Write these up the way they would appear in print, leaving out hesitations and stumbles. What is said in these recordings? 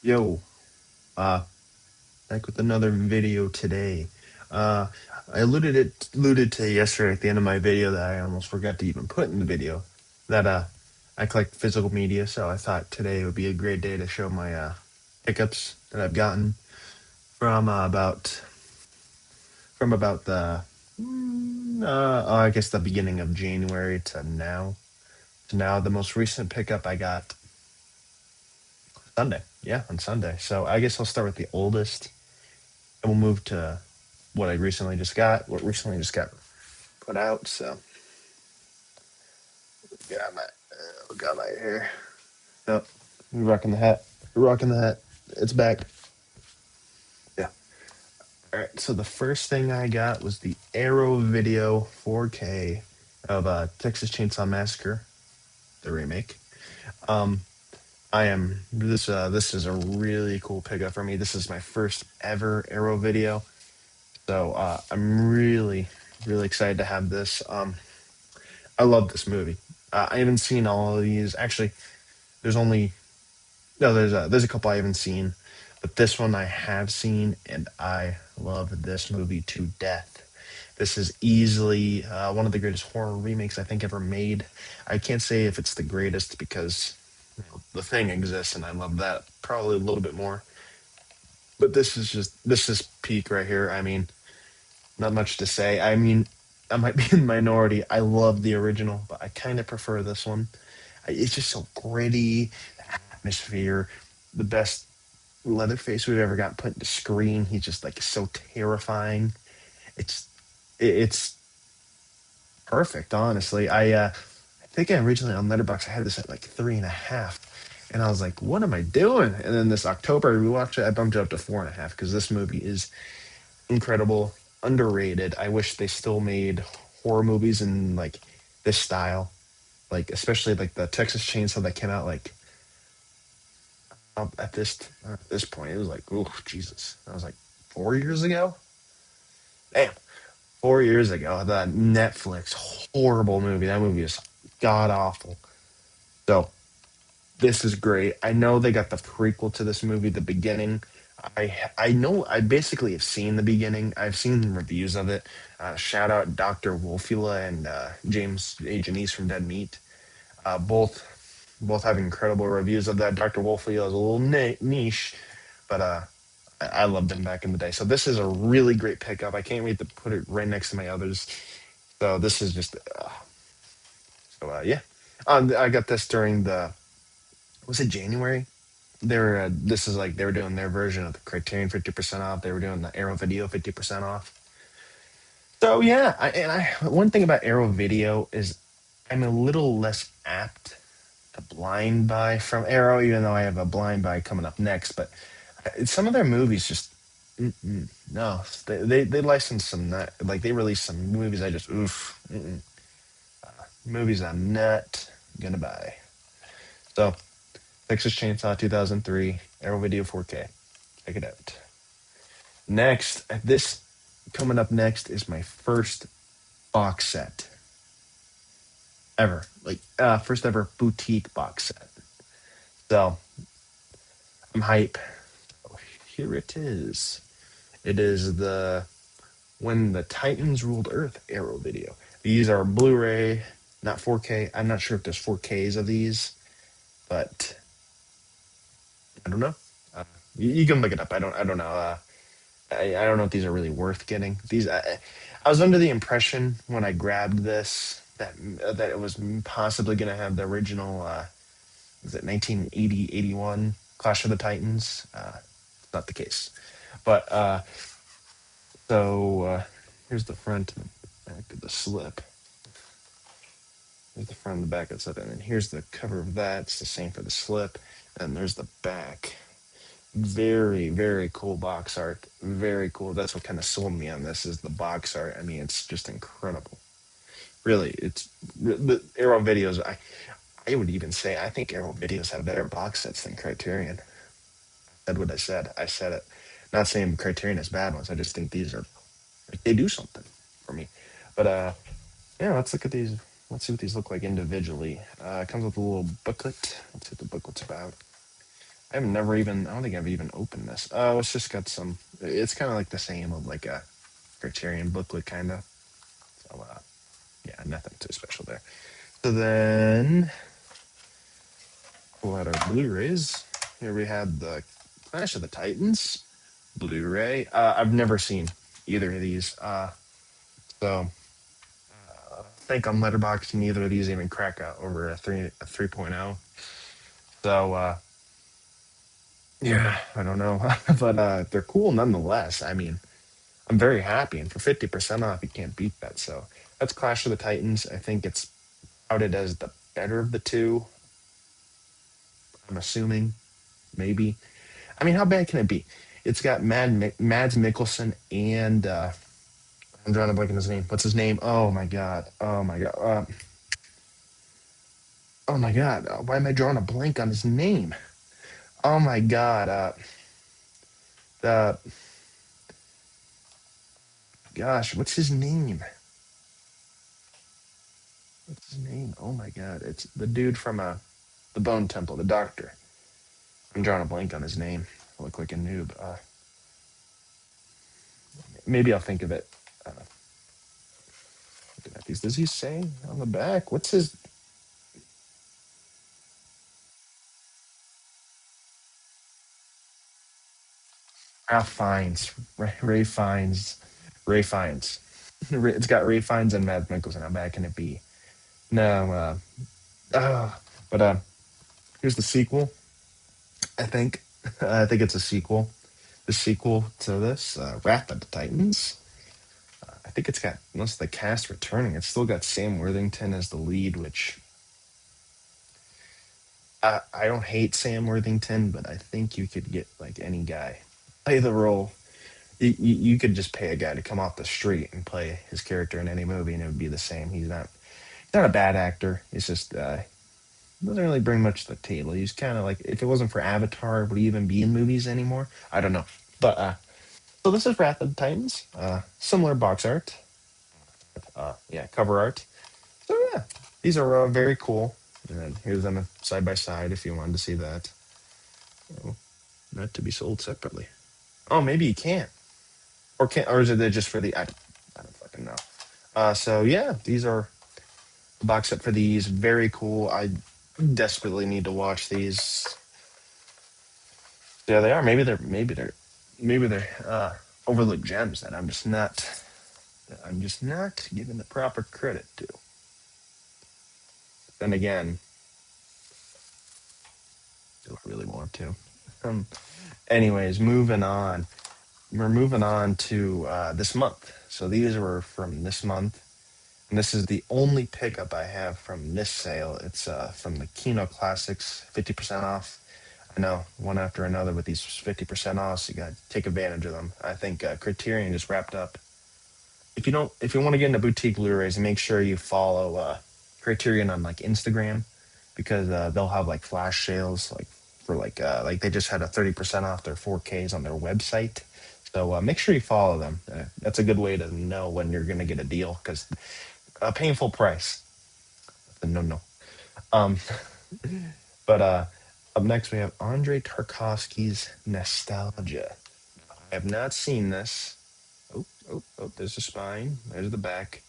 Yo, uh, back with another video today. Uh, I alluded to yesterday at the end of my video that I almost forgot to even put in the video that I collect physical media, so I thought today would be a great day to show my pickups that I've gotten from about the I guess the beginning of January to now. To now, the most recent pickup I got Sunday. Yeah, on Sunday. So I guess I'll start with the oldest, and we'll move to what recently just got put out. So got my hair. Yep, we rocking the hat. We're rocking the hat. It's back. Yeah. All right. So the first thing I got was the Arrow Video 4K of Texas Chainsaw Massacre, the remake. Um, I am this. This is a really cool pickup for me. This is my first ever Arrow Video, so I'm really excited to have this. I love this movie. I haven't seen all of these. Actually, there's only no. There's a couple I haven't seen, but this one I have seen, and I love this movie to death. This is easily one of the greatest horror remakes I think ever made. I can't say if it's the greatest because The Thing exists, and I love that probably a little bit more. But this is peak right here. I mean, not much to say. I mean, I might be in the minority. I love the original, but I kind of prefer this one. It's just so gritty, the atmosphere, the best Leatherface we've ever got put into screen. He's just like so terrifying. It's it's perfect, honestly. I think I originally on Letterboxd I had this at like 3.5, and I was like, "What am I doing?" And then this October I rewatched it. I bumped it up to 4.5 because this movie is incredible, underrated. I wish they still made horror movies in like this style, like especially like the Texas Chainsaw that came out like at this point, it was like, oh Jesus, I was like 4 years ago. Damn, 4 years ago. The Netflix horrible movie. That movie is god awful. So this is great. I know they got the prequel to this movie, the beginning. I know I basically have seen the beginning. I've seen reviews of it. Shout out Dr. Wolfula and James A. Janice from Dead Meat. Both have incredible reviews of that. Dr. Wolfula is a little niche, but I loved him back in the day. So this is a really great pickup. I can't wait to put it right next to my others. So this is just yeah. I got this during the was it January? This is like they were doing their version of the Criterion 50% off. They were doing the Arrow Video 50% off. So yeah, one thing about Arrow Video is I'm a little less apt to blind buy from Arrow, even though I have a blind buy coming up next. But some of their movies just no, they license some that like they release some movies I just oof movies I'm not gonna buy. So Texas Chainsaw 2003 Arrow Video 4K, check it out. Next, this coming up next is my first box set ever, like first ever boutique box set. So I'm hype. Oh, here it is. It is the When the Titans Ruled Earth Arrow Video. These are Blu-ray, not 4K. I'm not sure if there's 4Ks of these, but I don't know. You can look it up. I don't know. I don't know if these are really worth getting. I was under the impression when I grabbed this that it was possibly going to have the original. Was it 1980 81 Clash of the Titans? Not the case, but here's the front and back of the slip. There's the front and the back of the slip, and then here's the cover of that. It's the same for the slip, and there's the back. Very cool box art. Very cool. That's what kind of sold me on this is the box art. I mean, it's just incredible. Really, it's the Arrow Videos. I would even say I think Arrow Videos have better box sets than Criterion. Said what I said. I said it. Not saying Criterion has bad ones. I just think these are they do something for me. But yeah, let's look at these. Let's see what these look like individually. It comes with a little booklet. Let's see what the booklet's about. I've never even. I don't think I've even opened this. Oh, it's just got some. It's kind of like the same of like a Criterion booklet, kind of. So yeah, nothing too special there. So then pull out our Blu-rays. Here we have the Clash of the Titans Blu-ray. I've never seen either of these. So I think on Letterboxd, neither of these even crack out over a 3.0. So yeah, I don't know, but they're cool nonetheless. I mean, I'm very happy, and for 50% off, you can't beat that. So that's Clash of the Titans. I think it's outed as the better of the two. I'm assuming, maybe. I mean, how bad can it be? It's got Mads Mikkelsen and I'm drawing a blank on his name. What's his name? Oh my god. Oh my god. Oh my god. Why am I drawing a blank on his name? Oh my god. The gosh, what's his name? What's his name? Oh my god. It's the dude from the Bone Temple, the doctor. I'm drawing a blank on his name. I look like a noob. Maybe I'll think of it. Looking at these. Does he say on the back? What's his Ralph Fiennes? Ray Fiennes. Ray Fiennes. It's got Ray Fiennes and Matt Mikkelsen. How bad can it be? No, but here's the sequel. I think. I think it's a sequel. The sequel to this, Wrath of the Titans. I think it's got most of the cast returning. It's still got Sam Worthington as the lead, which I don't hate Sam Worthington, but I think you could get like any guy play the role. You could just pay a guy to come off the street and play his character in any movie, and it would be the same. He's not a bad actor. He's just doesn't really bring much to the table. He's kind of like if it wasn't for Avatar, would he even be in movies anymore? I don't know. But so this is Wrath of the Titans. Similar box art. Yeah, cover art. So yeah, these are very cool. And then here's them side by side if you wanted to see that. Oh, not to be sold separately. Oh, maybe you can't. Or is it just for the I don't fucking know. So yeah, these are the box set for these. Very cool. I desperately need to watch these. Yeah, they are. Maybe they're overlooked gems that I'm just not giving the proper credit to. Then again, do I really want to? Um, anyways, moving on. We're moving on to this month. So these were from this month, and this is the only pickup I have from this sale. It's from the Kino Classics, 50% off. I know, one after another with these 50% off, so you got to take advantage of them. I think Criterion just wrapped up. If you want to get into boutique Blu-rays, make sure you follow Criterion on like Instagram because they'll have like flash sales like for like they just had a 30% off their 4Ks on their website. So make sure you follow them. That's a good way to know when you're going to get a deal because a painful price. No, no. Um, but up next we have Andre Tarkovsky's Nostalgia. I have not seen this. Oh, there's the spine. There's the back.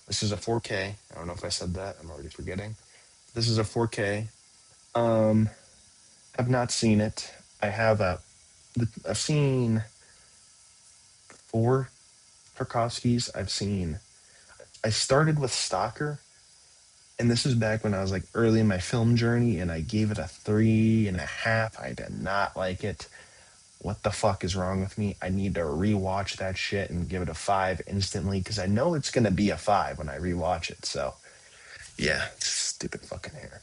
This is a 4K. I don't know if I said that. I'm already forgetting. This is a 4K. Um, I've not seen it. I have I've seen four Tarkovskys. I started with Stalker, and this is back when I was like early in my film journey, and I gave it a 3.5. I did not like it. What the fuck is wrong with me? I need to rewatch that shit and give it a 5 instantly because I know it's gonna be a 5 when I rewatch it. So yeah, stupid fucking hair.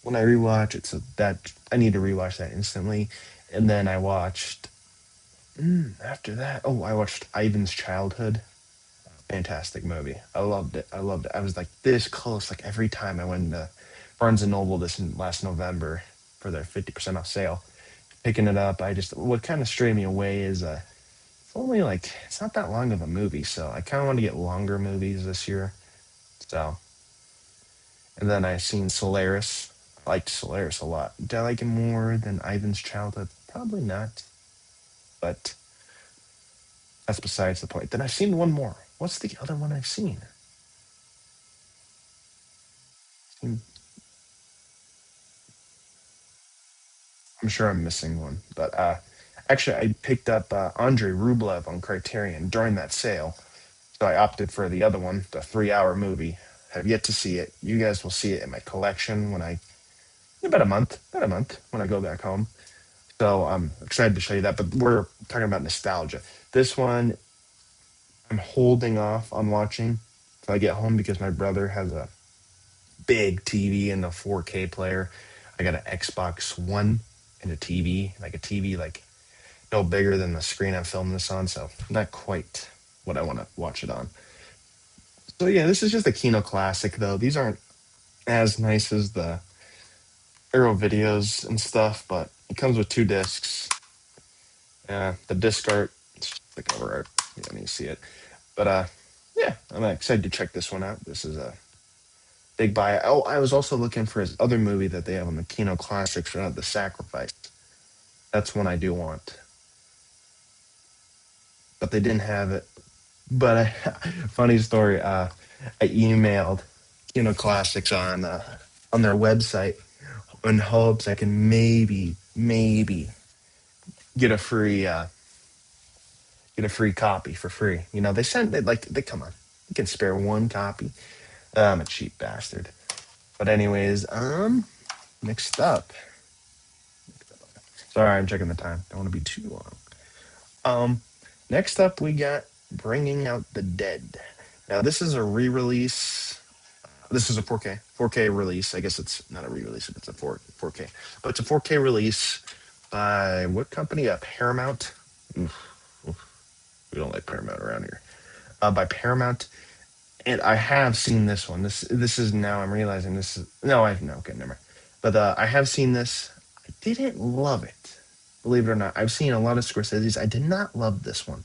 When I rewatch it, so that I need to rewatch that instantly. And then I watched after that. Oh, I watched Ivan's Childhood. Fantastic movie. I loved it. I loved it. I was like this close. Like every time I went to Barnes and Noble last November for their 50% off sale, picking it up. What kind of strayed me away is it's only like it's not that long of a movie, so I kind of want to get longer movies this year. So and then I seen Solaris. I liked Solaris a lot. Did I like it more than Ivan's Childhood? Probably not, but that's besides the point. Then I've seen one more. What's the other one I've seen? Hmm, I'm sure I'm missing one, but actually, I picked up Andrei Rublev on Criterion during that sale, so I opted for the other one, the 3 hour movie. Have yet to see it. You guys will see it in my collection when I about a month when I go back home. So I'm excited to show you that. But we're talking about nostalgia. This one I'm holding off on watching till I get home because my brother has a big TV and a 4K player. I got an Xbox One and a TV, like a TV like no bigger than the screen I'm filming this on. So not quite what I want to watch it on. So yeah, this is just a Kino classic though. These aren't as nice as the Arrow videos and stuff, but it comes with two discs. The disc art, it's just the cover art. You don't need to see it. But yeah, I'm excited to check this one out. This is a big buy. Oh, I was also looking for his other movie that they have on the Kino Classics, The Sacrifice. That's one I do want, but they didn't have it. But funny story. I emailed Kino Classics on their website in hopes I can maybe get a free copy for free. You know, they come on. You can spare one copy. I'm a cheap bastard. But anyways, next up. Sorry, I'm checking the time. Don't want to be too long. Um, Next up we got Bringing Out the Dead. Now this is a re-release. This is a 4K release. I guess it's not a re-release if it's a 4K, but it's a 4K release by what company? Paramount. Oof, we don't like Paramount around here. By Paramount, and I have seen this one. This is now I'm realizing this is no I no okay never mind. But I have seen this. I didn't love it, believe it or not. I've seen a lot of Scorsese's. I did not love this one.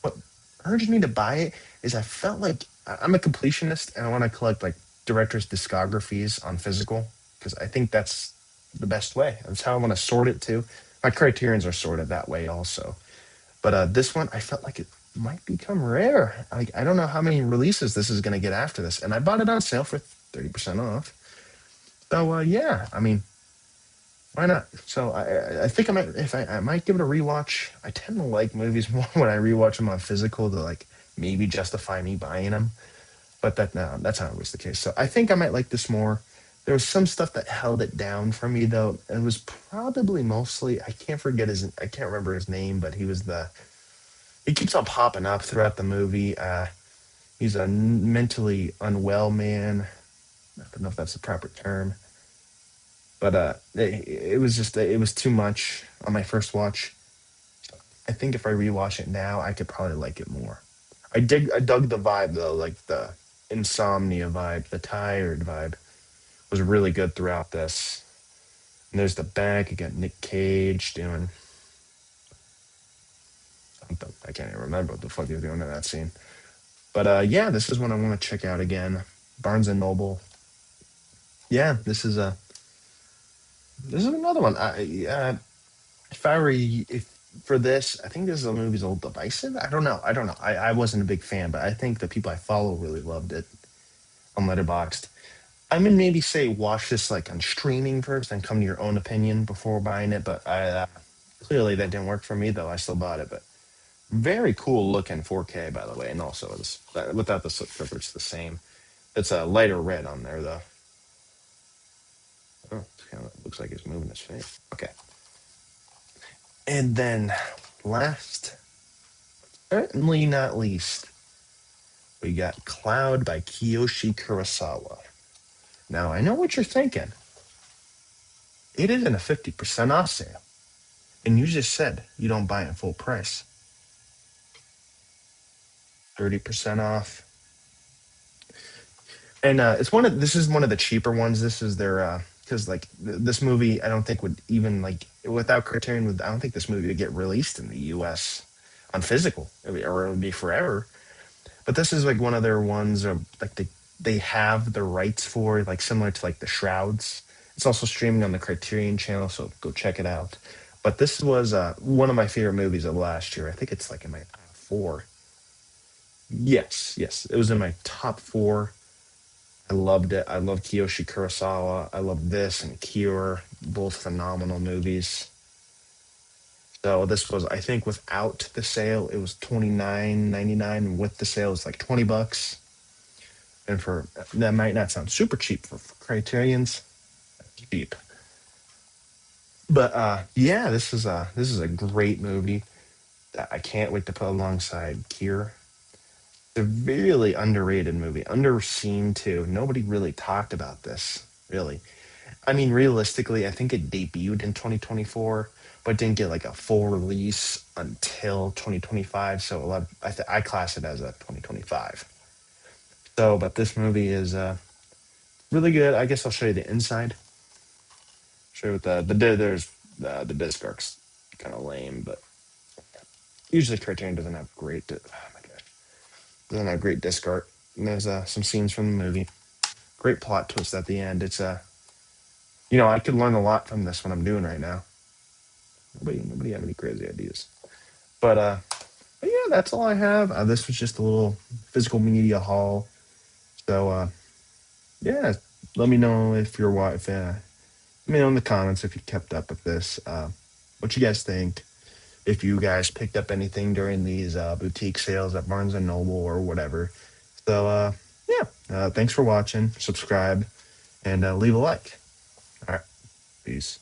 What urged me to buy it is I felt like I'm a completionist and I want to collect like directors' discographies on physical because I think that's the best way. That's how I want to sort it too. My criterions are sorted that way also. But this one, I felt like it might become rare. Like I don't know how many releases this is going to get after this, and I bought it on sale for 30% off. So yeah, I mean, why not? So I think I might if I might give it a rewatch. I tend to like movies more when I rewatch them on physical to like maybe justify me buying them. But that's not always the case. So I think I might like this more. There was some stuff that held it down for me though. It was probably mostly I can't remember his name, but he keeps on popping up throughout the movie. He's a mentally unwell man. I don't know if that's the proper term, but it was just it was too much on my first watch. I think if I rewatch it now, I could probably like it more. I dug the vibe though, like the insomnia vibe, the tired vibe was really good throughout this. And there's the back. You got Nick Cage doing something. I can't even remember what the fuck he was doing in that scene. But yeah, this is one I want to check out again. Barnes and Noble. Yeah, this is another one. If I were if for this, I think this is a movie's a little divisive. I don't know. I wasn't a big fan, but I think the people I follow really loved it on Letterboxd. I mean, maybe say watch this like on streaming first and come to your own opinion before buying it. But I clearly that didn't work for me, though. I still bought it. But very cool looking 4K, by the way, and also it's without the slip cover, it's the same. It's a lighter red on there, though. Oh, it kind of looks like it's moving his face. Okay. And then last, certainly not least, we got Cloud by Kiyoshi Kurosawa. Now, I know what you're thinking. It isn't a 50% off sale. And you just said you don't buy it full price. 30% off. And this is one of the cheaper ones. This is their because like this movie I don't think would even like without Criterion I don't think this movie would get released in the US on physical or it would be forever. But this is like one of their ones like they have the rights for like similar to like the Shrouds It's also streaming on the Criterion channel, so go check it out. But this was one of my favorite movies of last year. I think it's like in my top four. Yes, yes, it was in my top four. I loved it. I love Kiyoshi Kurosawa. I love this and Cure, both phenomenal movies. So this was, I think, without the sale, it was 29.99. With the sale, it's like $20. And for that might not sound super cheap for Criterion's cheap. But yeah, this is a great movie that I can't wait to put alongside Cure. It's a really underrated movie, underseen too. Nobody really talked about this, really. I mean, realistically, I think it debuted in 2024, but didn't get like a full release until 2025. So a lot I class it as a 2025. So, but this movie is really good. I guess I'll show you the inside. Show you what there's the disc arc's kind of lame, but usually Criterion doesn't have great. Oh my gosh, doesn't have great disc art. And there's some scenes from the movie. Great plot twist at the end. It's I could learn a lot from this. What I'm doing right now. Nobody have any crazy ideas. But yeah, that's all I have. This was just a little physical media haul. So yeah, let me know if you're if let me know in the comments if you kept up with this. What you guys think? If you guys picked up anything during these boutique sales at Barnes and Noble or whatever. So yeah, thanks for watching. Subscribe and leave a like. All right, peace.